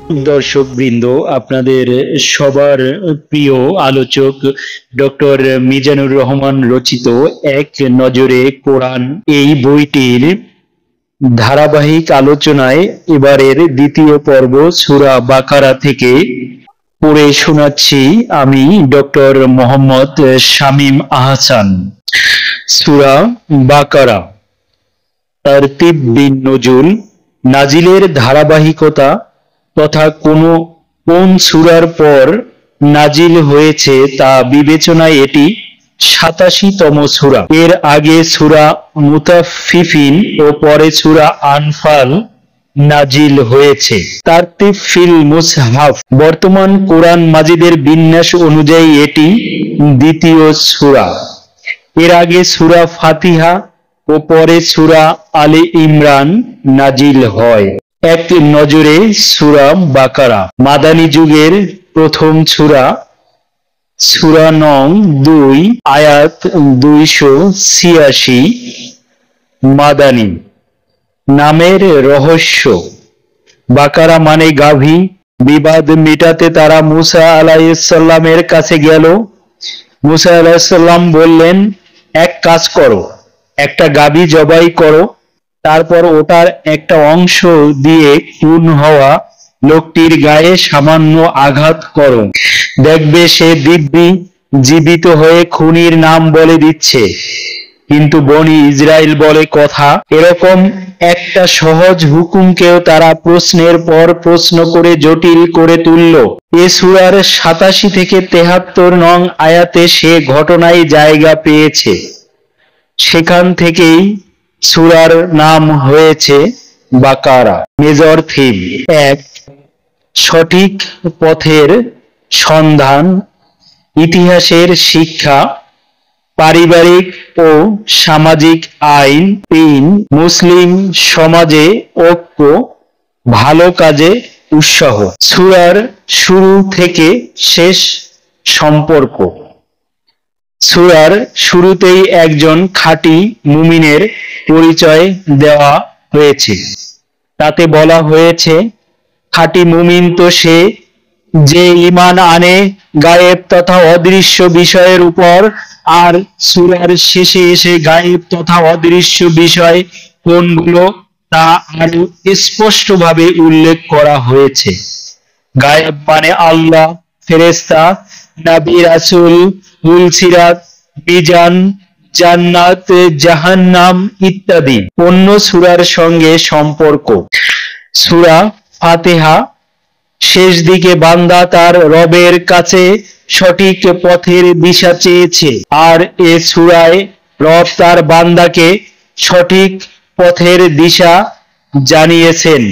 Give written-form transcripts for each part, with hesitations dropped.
দর্শকবৃন্দ, আপনাদের সবার প্রিয় আলোচক ডক্টর মিজানুর রহমান রচিত এক নজরে কোরআন এই বইটির ধারাবাহিক আলোচনায় এবারের দ্বিতীয় পর্ব সূরা বাকারা থেকে পড়ে শোনাচ্ছি আমি ডক্টর মোহাম্মদ শামীম আহসান। সূরা বাকারা। তারতিব বিন নুজুল, নাজিলের ধারাবাহিকতা তথা কোন সূরার পর নাজিল হয়েছে তা বিবেচনায় এটি ৮৭তম সূরা। এর আগে সূরা মুতাফফিফিন ও পরে সূরা আনফাল নাজিল হয়েছে। তারতিব ফিল মুসহাফ, বর্তমান কোরআন মাজিদের বিন্যাস অনুযায়ী এটি দ্বিতীয় সূরা। এর আগে সূরা ফাতিহা ও পরে সূরা আলে ইমরান নাজিল হয়। এক নজরে সূরা বাকারা মাদানী যুগের প্রথম সূরা। সূরা নং ২, আয়াত ২৮৬। মাদানী। নামের রহস্য। বাকারা মানে গাভী। বিবাদ মেটাতে তারা মুসা আলাইহিস সালামের কাছে গেল। মুসা আলাইহিস সালাম বললেন, এক কাজ করো, একটা গাভী জবাই করো, তারপর ওটার একটা অংশ দিয়ে খুন হওয়া লোকটির গায়ে সামান্য আঘাত করো, দেখবে সে দিব্যি জীবিত হয়ে খুনির নাম বলে দিচ্ছে। কিন্তু বনি ইসরাইল বলে কথা। এরকম একটা সহজ হুকুমকেও তারা প্রশ্নের পর প্রশ্ন করে জটিল করে তুলল। এ সূরার ৮৭ থেকে ৭৩ নং আয়াতে সে ঘটনায় জায়গা পেয়েছে। সেখান থেকেই সূরার নাম হয়েছে বাকারা। Major theme: ১. সঠিক পথের সন্ধান, ইতিহাসের শিক্ষা, পারিবারিক ও সামাজিক আইন। ৩. মুসলিম সমাজে ঐক্য, ভালো কাজে উৎসাহ। সূরার শুরু থেকে শেষ সম্পর্ক। সূরার শুরুতেই একজন খাঁটি মুমিনের পরিচয় দেওয়া হয়েছে। তাতে বলা হয়েছে, খাঁটি মুমিন তো সে যে ঈমান আনে গায়েব তথা অদৃশ্য বিষয়ের উপর। আর সূরার শেষে এসে গায়েব তথা অদৃশ্য বিষয় কোনগুলো তা আরো স্পষ্টভাবে উল্লেখ করা হয়েছে। গায়েব মানে আল্লাহ, ফেরেশতা, নবী, রাসূল, ফুলসিরাত, মিজান, জান্নাত, জাহান্নাম ইত্যাদি। অন্য সূরার সঙ্গে সম্পর্ক। সূরা ফাতিহা শেষ দিকে বান্দা তার রবের কাছে সঠিক পথের দিশা চেয়েছে। আর এ সূরায় রব তার বান্দাকে সঠিক পথের দিশা জানিয়েছেন।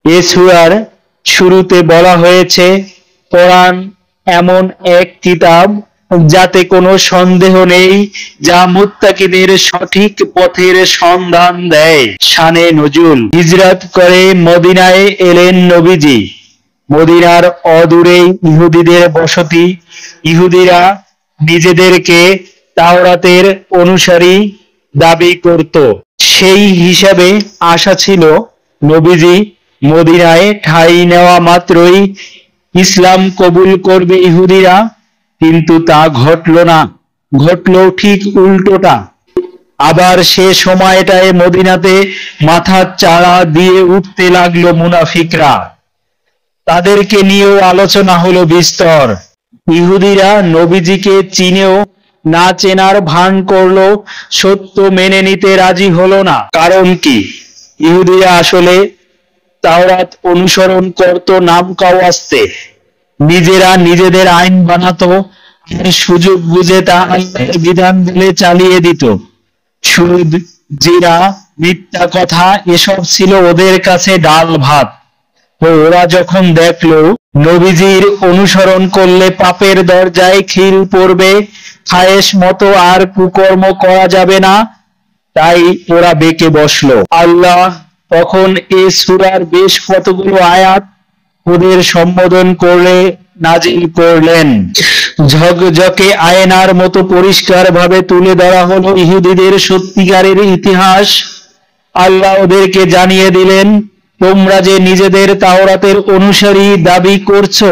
এ সূরার শুরুতে বলা হয়েছে, কোরআন এমন এক কিতাব যাতে কোনো সন্দেহ নেই, যা মুত্তাকিদের সঠিক পথের সন্ধান দেয়। শানে নজুল: হিজরত করে মদিনায় এলেন নবীজি। মদিনার অদূরেই ইহুদিদের বসতি। ইহুদিরা নিজেদেরকে তাওরাতের অনুসারী দাবি করত। সেই হিসাবে আশা ছিল নবীজি মদিনায় ঠাঁই নেওয়া মাত্রই ইসলাম কবুল করবে ইহুদিরা। কিন্তু তা ঘটল না, ঘটল ঠিক উল্টোটা। আবার সে সময়টায় মদিনাতে মাথা চাড়া দিয়ে উঠতে লাগলো মুনাফিকরা। তাদেরকে নিয়েও আলোচনা হলো বিস্তর। ইহুদিরা নবীজিকে চিনেও না চেনার ভান করলো, সত্য মেনে নিতে রাজি হলো না। কারণ কি? ইহুদিরা আসলে তাওরাত অনুসরণ করত নামকাওয়াস্তে। নিজেরা নিজেদের আইন বানাতো আর সুযোগ বুঝে তা আল্লাহর বিধান বলে চালিয়ে দিত। সুদ, জিনা, মিথ্যা কথা এসব ছিল ওদের কাছে ডাল ভাত। তো ওরা যখন দেখলো নবীজির অনুসরণ করলে পাপের দরজায় খিল পড়বে, খায়েশ মতো আর কুকর্ম করা যাবে না, তাই ওরা বেঁকে বসলো। আল্লাহ তখন এ সূরার বেশ কতগুলো আয়াত ওদের সম্বোধন করে নাজিল করলেন। ঝকঝকে আয়নার মতো পরিষ্কার ভাবে তুলে ধরা হলো ইহুদিদের সত্যিকারের ইতিহাস। আল্লাহ ওদেরকে জানিয়ে দিলেন, তোমরা যে নিজেদের তাওরাতের অনুসারী দাবি করছো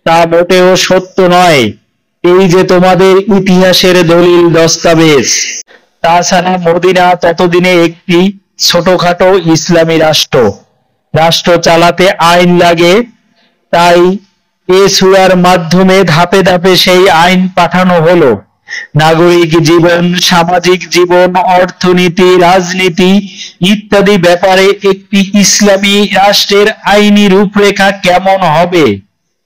তা মোটেও সত্য নয়। এই যে তোমাদের ইতিহাসের দলিল দস্তাবেজ। তাছাড়া মদিনা ততদিনে একটি ছোটখাটো ইসলামী রাষ্ট্র। রাষ্ট্র চালাতে আইন লাগে, তাই এ সূরার মাধ্যমে ধাপে ধাপে সেই আইন পাঠানো হলো। নাগরিক জীবন, সামাজিক জীবন, অর্থনীতি, রাজনীতি ইত্যাদি ব্যাপারে একটি ইসলামী রাষ্ট্রের আইনি রূপরেখা কেমন হবে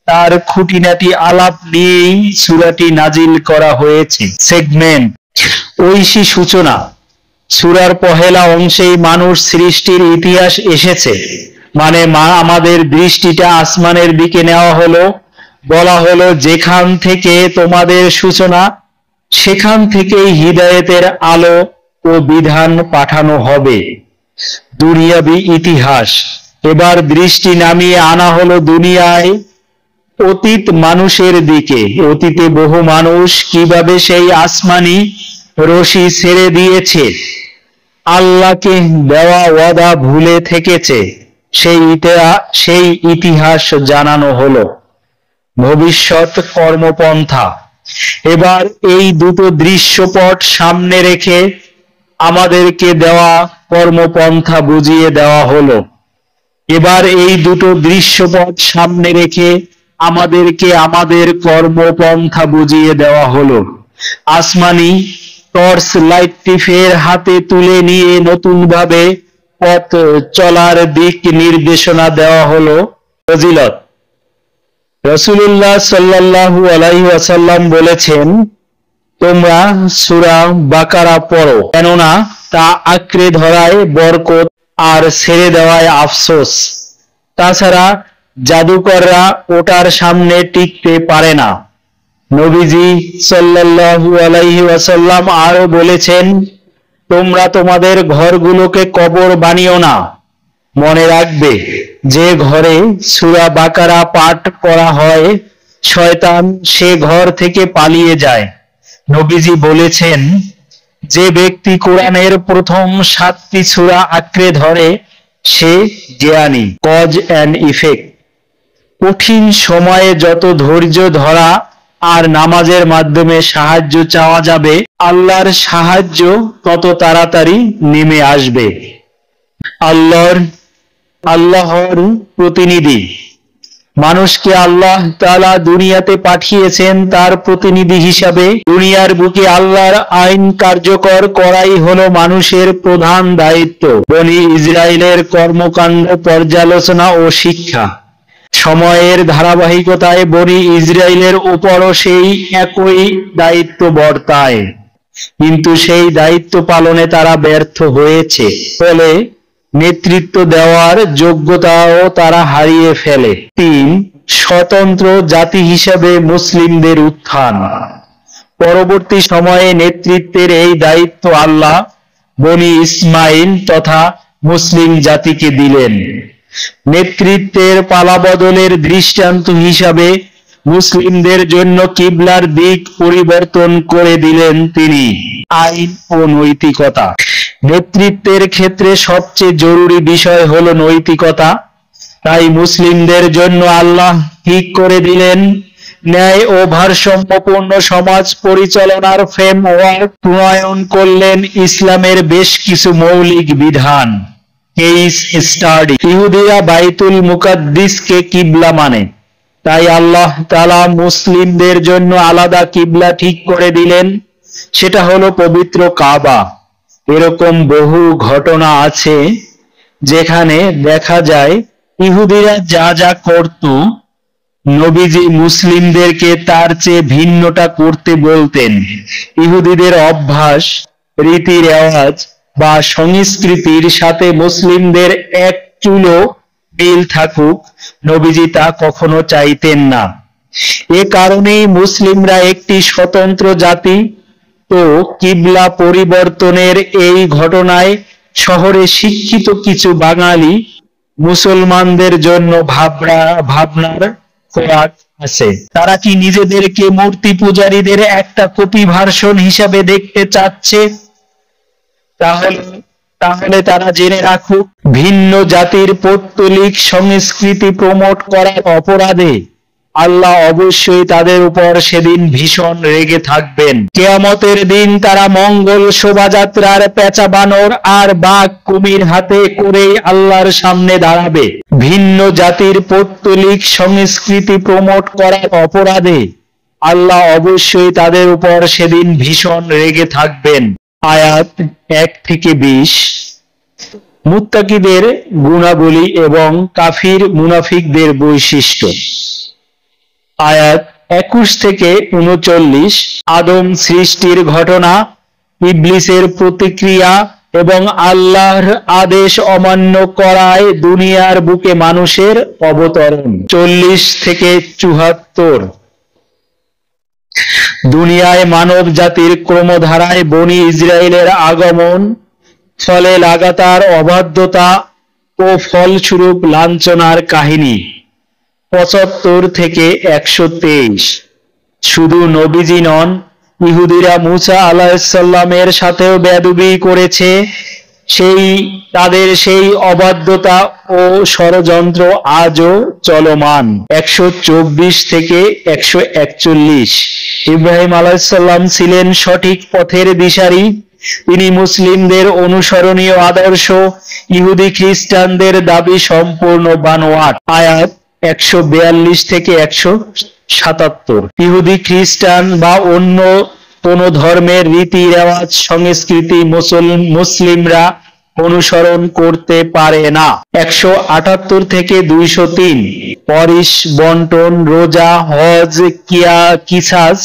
তার খুঁটিনাটি আলাপ নিয়েই সূরাটি নাজিল করা হয়েছে। সেগমেন্ট ঐশী সূচনা। সূরার পহেলা অংশেই মানুষ সৃষ্টির ইতিহাস এসেছে। মানে আমাদের দৃষ্টিটা আসমানের দিকে নেওয়া হলো। বলা হলো, যেখান থেকে তোমাদের সূচনা সেখান থেকেই হিদায়েতের আলো ও বিধান পাঠানো হবে। দুনিয়াবি ইতিহাস। এবার দৃষ্টি নামিয়ে আনা হলো দুনিয়ায় অতীত মানুষের দিকে। অতীতে বহু মানুষ কিভাবে সেই আসমানি রশি ছেড়ে দিয়েছে, আল্লাহকে দেওয়া ওয়াদা ভুলে থেকেছে, সেই ইতিহাস জানানো হলো। ভবিষ্যৎ কর্মপন্থা। এবার এই দুটো দৃশ্যপট সামনে রেখে আমাদেরকে দেওয়া কর্মপন্থা বুঝিয়ে দেওয়া হলো। এবার এই দুটো দৃশ্যপট সামনে রেখে আমাদেরকে আমাদের কর্মপন্থা বুঝিয়ে দেওয়া হলো। আসমানি টর্চ লাইটটি ফের হাতে তুলে নিয়ে নতুনভাবে পথ চলার দিক নির্দেশনা দেওয়া হলো। ফজিলত। রাসূলুল্লাহ সাল্লাল্লাহু আলাইহি ওয়াসাল্লাম বলেছেন, তোমরা সূরা বাকারা পড়ো, কেননা তা আঁকড়ে ধরায় বরকত আর ছেড়ে দেওয়ায় আফসোস। তাছাড়া জাদুকররা ওটার সামনে টিকতে পারে না। নবীজি সাল্লাল্লাহু আলাইহি ওয়াসাল্লাম আরো বলেছেন, তোমরা তোমাদের ঘরগুলোকে কবর বানিও না। মনে রাখবে, যে ঘরে সূরা বাকারা পাঠ করা হয় শয়তান সে ঘর থেকে পালিয়ে যায়। নবীজি বলেছেন, যে ব্যক্তি কোরআনের প্রথম 7টি সূরা আঁকড়ে ধরে সে জ্ঞানী। Cause and effect. কঠিন সময়ে যত ধৈর্য ধরা আর নামাজের মাধ্যমে সাহায্য চাওয়া যাবে, আল্লাহর সাহায্য তত তাড়াতাড়ি নেমে আসবে। আল্লাহর প্রতিনিধি। মানুষকে আল্লাহ তাআলা দুনিয়াতে পাঠিয়েছেন তার প্রতিনিধি হিসাবে। দুনিয়ার বুকে আল্লাহর আইন কার্যকর করাই হলো মানুষের প্রধান দায়িত্ব। বনী ইসরাইলের কর্মকাণ্ড পর্যালোচনা ও শিক্ষা। সময়ের ধারাবাহিকতায় বনী ইসরাইলের উপরও সেই একই দায়িত্ব বর্তায়, কিন্তু সেই দায়িত্ব পালনে তারা ব্যর্থ হয়েছে। ফলে নেতৃত্ব দেওয়ার যোগ্যতাও তারা হারিয়ে ফেলে। 3. স্বতন্ত্র জাতি হিসেবে মুসলিমদের উত্থান। পরবর্তী সময়ে নেতৃত্বের এই দায়িত্ব আল্লাহ বনী ইসমাইল তথা মুসলিম জাতিকে দিলেন। নেতৃত্বের পালাবদলের দৃষ্টান্ত হিসাবে মুসলিমদের জন্য কিবলার দিক পরিবর্তন করে দিলেন তিনি। আইন ও নৈতিকতা। নেতৃত্বের ক্ষেত্রে সবচেয়ে জরুরি বিষয় হলো নৈতিকতা। তাই মুসলিমদের জন্য আল্লাহ ঠিক করে দিলেন ন্যায় ও ভারসাম্যপূর্ণ সমাজ পরিচালনার ফ্রেমওয়ার্ক, প্রণয়ন করলেন ইসলামের বেশ কিছু মৌলিক বিধান। Case study. ইহুদিরা বাইতুল মুকাদ্দিসকে কিবলা মানে, তাই আল্লাহ তাআলা মুসলিমদের জন্য আলাদা কিবলা ঠিক করে দিলেন, সেটা হলো পবিত্র কাবা। এরকম বহু ঘটনা আছে যেখানে দেখা যায় ইহুদিরা যা যা করত নবীজি মুসলিমদেরকে তার চেয়ে ভিন্নটা করতে বলতেন। ইহুদিদের অভ্যাস, রীতি রেওয়াজ বা সংস্কৃতির সাথে মুসলিমদের এক চুলো মিল থাকুক, নবীজি তা কখনো চাইতেন না। এ কারণেই মুসলিমরা একটি স্বতন্ত্র জাতি। তো কিবলা পরিবর্তনের এই ঘটনায় শহরে শিক্ষিত কিছু বাঙালি মুসলমানদের জন্য ভাবনার খোরাক আছে। তারা কি নিজেদেরকে মূর্তি পূজারীদের একটা কপি ভার্সন হিসাবে দেখতে চাচ্ছে? তাহলে তাহলে তারা জেনে রাখুক, ভিন্ন জাতির পৌত্তলিক সংস্কৃতি প্রমোট করার অপরাধে আল্লাহ অবশ্যই তাদের উপর সেদিন ভীষণ রেগে থাকবেন। কিয়ামতের দিন তারা মঙ্গল শোভাযাত্রার পেঁচা বানর আর বাঘ কুমির হাতে করেই আল্লাহর সামনে দাঁড়াবে। ভিন্ন জাতির পৌত্তলিক সংস্কৃতি প্রমোট করার অপরাধে আল্লাহ অবশ্যই তাদের উপর সেদিন ভীষণ রেগে থাকবেন। আয়াত 1 থেকে 20। মুত্তাকিদের গুণাবলী এবং কাফির মুনাফিকদের বৈশিষ্ট্য। আয়াত 21 থেকে 39। আদম সৃষ্টির ঘটনা, ইবলিসের প্রতিক্রিয়া এবং আল্লাহর আদেশ অমান্য করায় দুনিয়ার বুকে মানুষের অবতরণ। 40 থেকে 74। দুনিয়ায় মানব জাতির ক্রমধারায় বনি ইসরায়েলের আগমন, ফলে লাগাতার অবাধ্যতা ও ফলস্বরূপ লাঞ্ছনার কাহিনী। 75 থেকে 123। শুধু নবীজি নন, ইহুদিরা মুসা আলাইহিসসালামের সাথেও বেয়াদবি করেছে। তাদের সেই অবাধ্যতা ও ষড়যন্ত্র আজও চলমান। 124 থেকে 141। ইব্রাহিম আলাইহিসসালাম ছিলেন সঠিক পথের দিশারি। তিনি মুসলিমদের অনুসরণীয় আদর্শ, ইহুদি খ্রিস্টানদের দাবি সম্পূর্ণ বানোয়াট। আয়াত 142 থেকে 177। ইহুদি খ্রিস্টান বা অন্য কোন ধর্মের রীতি রেওয়াজ সংস্কৃতি মুসলিমরা অনুসরণ করতে পারে না। 178 থেকে 203। পরিশ বন্টন, রোজা, হজ, কিসাস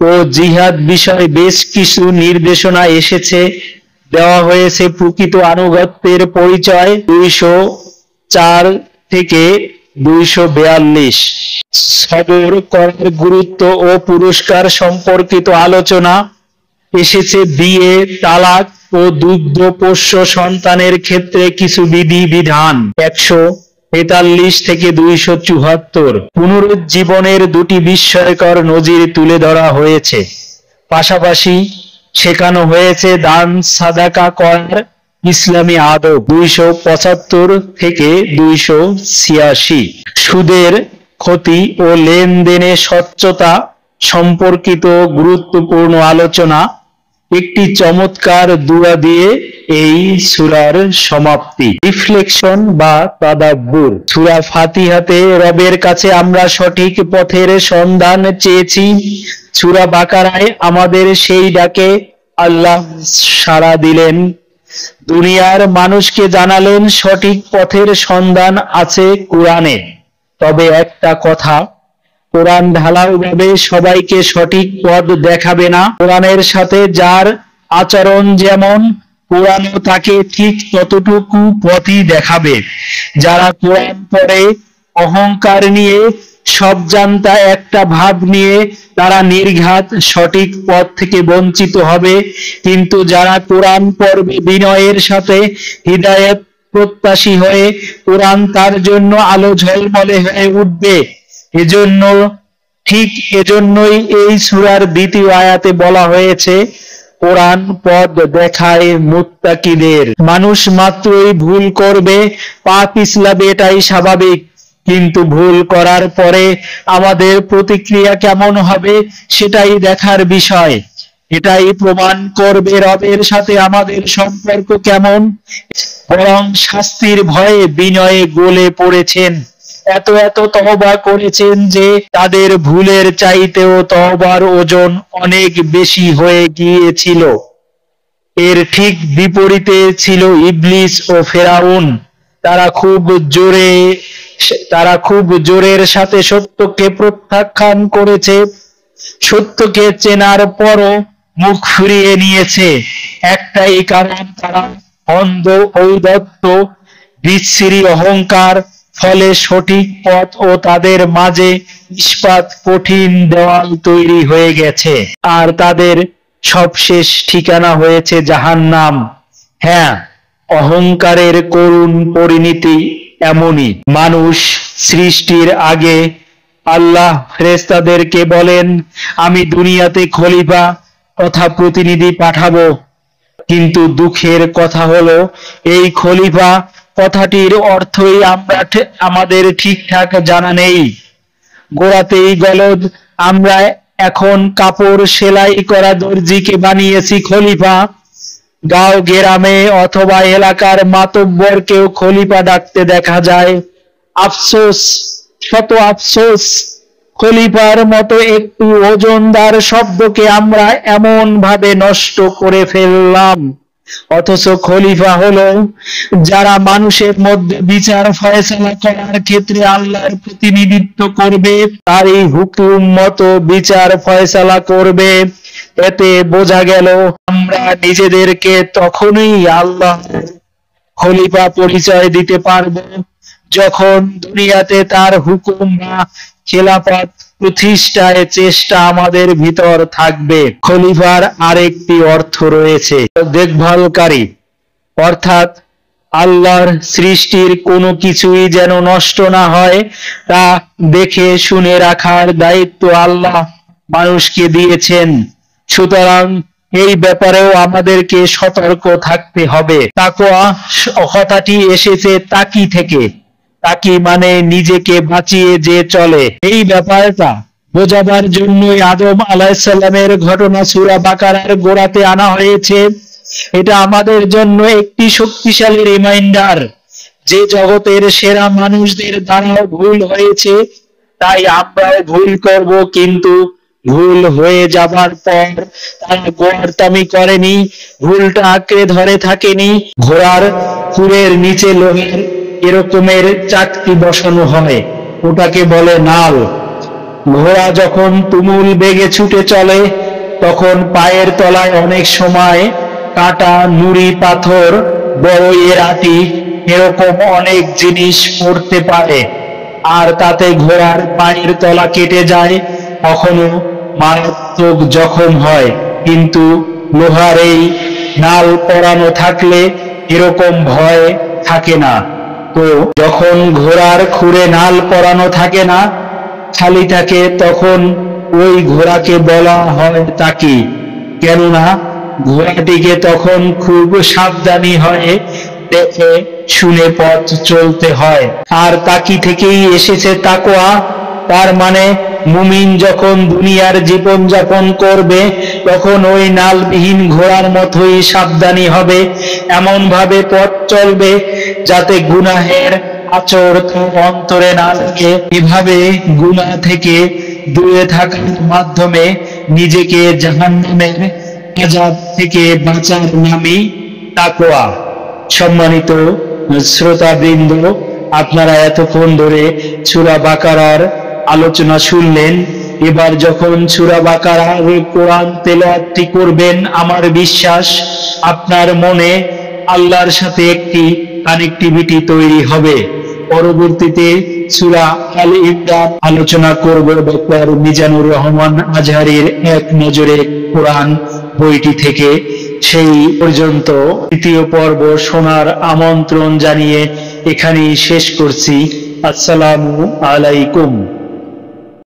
ও জিহাদ বিষয়ে বেশ কিছু নির্দেশনা এসেছে। দেওয়া হয়েছে প্রকৃত আনুগত্যের পরিচয়। 204 থেকে 242। সবর করার গুরুত্ব ও পুরস্কার সম্পর্কিত আলোচনা এসেছে। বিয়ে, তালাক ও দুগ্ধ পোষ্য সন্তানের ক্ষেত্রে কিছু বিধিবিধান। 143 থেকে 274। পুনরুজ্জীবনের দুটি বিস্ময়কর নজির তুলে ধরা হয়েছে। পাশাপাশি শেখানো হয়েছে দান সাদাকা করার ইসলামী আদব। 275 থেকে 286। সুদের ক্ষতি ও লেনদেনে স্বচ্ছতা সম্পর্কিত গুরুত্বপূর্ণ আলোচনা। একটি চমৎকার দুআ দিয়ে এই সূরার সমাপ্তি। রিফ্লেকশন বা তাদাব্বুর। সূরা ফাতিহাতে রবের কাছে আমরা সঠিক পথের সন্ধান চেয়েছি। সূরা বাকারায় আমাদের সেই ডাকে আল্লাহ সাড়া দিলেন। দুনিয়ার মানুষকে জানালেন সঠিক পথের সন্ধান আছে কোরআনে। তবে একটা কথা, কোরআন ঢালাওভাবে সবাইকে সঠিক পথ দেখাবে না। কোরআনের সাথে যার আচরণ যেমন, কোরআনও তাকে ঠিক ততটুকু পথই দেখাবে। যারা কোরআন পড়ে অহংকার নিয়ে, সব জানতা একটা ভাব নিয়ে, তারা নির্ঘাত সঠিক পথ থেকে বঞ্চিত হবে। কিন্তু যারা কোরআন পড়বে বিনয়ের সাথে, হিদায়াত প্রত্যাশী হয়ে, কোরআন তার জন্য আলো ঝলমলে হয়ে উঠবে। এজন্যই এই সূরার দ্বিতীয় আয়াতে বলা হয়েছে, কোরআন পথ দেখায় মুত্তাকিদের। মানুষ মাত্রই ভুল করবে, পাপ পিছলাবে, এটাই স্বাভাবিক। কিন্তু ভুল করার পরে আমাদের প্রতিক্রিয়া কেমন হবে সেটাই দেখার বিষয়। এটাই প্রমাণ করবে রবের সাথে আমাদের সম্পর্ক কেমন। বরং শাস্তির ভয়ে বিনয়ে গলে পড়েছেন, এত তওবা করেছেন যে তাদের ভুলের চাইতেও তওবার ওজন অনেক বেশি হয়ে গিয়েছিল। এর ঠিক বিপরীতে ছিল ইবলিস ও ফেরাউন। তারা খুব জোরের সাথে সত্যকে প্রত্যাখ্যান করেছে। সত্যকে চেনার পরও মুখ ফিরিয়ে নিয়েছে। একটাই কারণ, তারা অন্ধ, ঔদাত্য, বিচ্ছিরি অহংকার। ফলে সঠিক পথ ও তাদের মাঝে ইস্পাত কঠিন দেওয়াল তৈরি হয়ে গেছে। আর তাদের সবশেষ ঠিকানা হয়েছে জাহান্নাম। হ্যাঁ, অহংকারের করুণ পরিণতি এমনই। মানুষ সৃষ্টির আগে আল্লাহ ফেরেশতাদেরকে বলেন, আমি দুনিয়াতে খলিফা তথা প্রতিনিধি পাঠাবো। কিন্তু দুঃখের কথা হলো এই খলিফা কথাটির অর্থই আমাদের ঠিকঠাক জানা নেই। গোড়াতেই গলদ, আমরা এখন কাপড় সেলাই করা দর্জিকে বানিয়েছি খলিফা। গাঁও গ্রামে অথবা এলাকার মাতব্বরকেও খলিফা ডাকতে দেখা যায়। আফসোস, শত আফসোস, খলিফার মতো একটু ওজনদার শব্দকে আমরা এমন ভাবে নষ্ট করে ফেললাম। অথচ খলিফা হলো যারা মানুষের মধ্যে বিচার ফয়সালা করার ক্ষেত্রে আল্লাহর প্রতিনিধিত্ব করবে, তারই হুকুম মতো বিচার ফয়সালা করবে। এতে বোঝা গেল আমরা নিজেদেরকে তখনই আল্লাহর খলিফা পরিচয় দিতে পারবো যখন দুনিয়াতে তার হুকুম বা খেলাফত প্রতিষ্ঠায় চেষ্টা আমাদের ভিতর থাকবে। খলিফার আরেকটি অর্থ রয়েছে দেখভালকারী, অর্থাৎ আল্লাহর সৃষ্টির কোনো কিছুই যেন নষ্ট না হয় তা দেখে শুনে রাখার দায়িত্ব আল্লাহ মানুষকে দিয়েছেন। সুতরাং এই ব্যাপারেও আমাদেরকে সতর্ক থাকতে হবে। তাকওয়া কথাটি এসেছে তাকি থেকে। তাকি মানে নিজেকে বাঁচিয়ে যে চলে। এই ব্যাপারটা বোঝাবার জন্যই আদম আলাইহিস সালামের ঘটনা সূরা বাকারার গোড়াতে আনা হয়েছে। এটা আমাদের জন্য একটি শক্তিশালী রিমাইন্ডার যে জগতের সেরা মানুষদের দ্বারাও ভুল হয়েছে, তাই আমরাও ভুল করব, কিন্তু ভুল হয়ে যাবার পর তারা গোয়ার্তামি করেনি, ভুলটা আঁকড়ে ধরে থাকেনি। ঘোড়ার খুরের নিচে লোহের এরকমের চাকতি বসানো হয়, ওটাকে বলে নাল। ঘোড়া যখন তুমুল বেগে ছুটে চলে তখন পায়ের তলায় অনেক সময় কাঁটা, নুড়ি, পাথর, বড়ইয়ের আটি এরকম অনেক জিনিস পড়তে পারে, আর তাতে ঘোড়ার পায়ের তলা কেটে যায়, কখনো মারাত্মক জখম হয়। কিন্তু লোহার এই নাল পরানো থাকলে এরকম ভয় থাকে না। তো যখন ঘোড়ার খুরে নাল পরানো থাকে না, খালি থাকে, তখন ওই ঘোড়াকে বলা হয় তাকি। কেননা ঘোড়াটিকে তখন খুব সাবধানী হয়ে দেখে শুনে পথ চলতে হয়। আর তাকি থেকেই এসেছে তাকওয়া। তার মানে মুমিন যখন দুনিয়ার জীবন যাপন করবে তখন ওই নালবিহীন ঘোড়ার মতোই সাবধানী হবে, এমন ভাবে পথ চলবে যাতে গুনাহের আচর তার অন্তরে না লাগে। এভাবে গুনাহ থেকে দূরে থাকার মাধ্যমে নিজেকে জাহান্নামের আযাব থেকে বাঁচার নামই তাকওয়া। সম্মানিত শ্রোতাবৃন্দ, আপনারা এতক্ষণ ধরে সূরা বাকারার আলোচনা শুনলেন। এবার যখন সূরা বাকারার কোরআন তেলাওয়াতটি করবেন, আমার বিশ্বাস আপনার মনে আল্লাহর সাথে একটি কানেক্টিভিটি তৈরি হবে। পরবর্তীতে সূরা আল ইমরান আলোচনা করব ডক্টর মিজানুর রহমান আজহারীর এক নজরে কোরআন বইটি থেকে। সেই পর্যন্ত তৃতীয় পর্ব শোনার আমন্ত্রণ জানিয়ে এখানেই শেষ করছি। আসসালামু আলাইকুম।